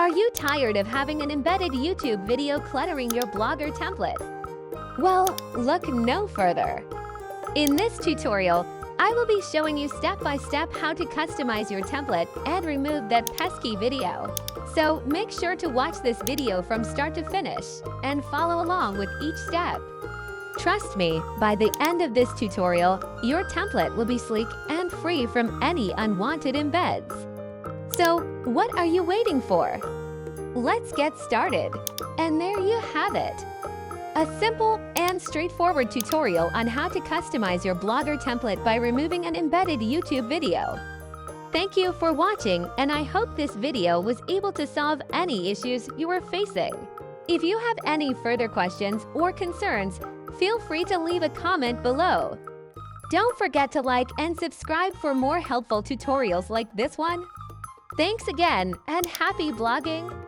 Are you tired of having an embedded YouTube video cluttering your blogger template? Well, look no further. In this tutorial, I will be showing you step-by-step how to customize your template and remove that pesky video. So make sure to watch this video from start to finish and follow along with each step. Trust me, by the end of this tutorial, your template will be sleek and free from any unwanted embeds. So, what are you waiting for? Let's get started. And there you have it. A simple and straightforward tutorial on how to customize your blogger template by removing an embedded YouTube video. Thank you for watching, and I hope this video was able to solve any issues you were facing. If you have any further questions or concerns, feel free to leave a comment below. Don't forget to like and subscribe for more helpful tutorials like this one. Thanks again, and happy blogging!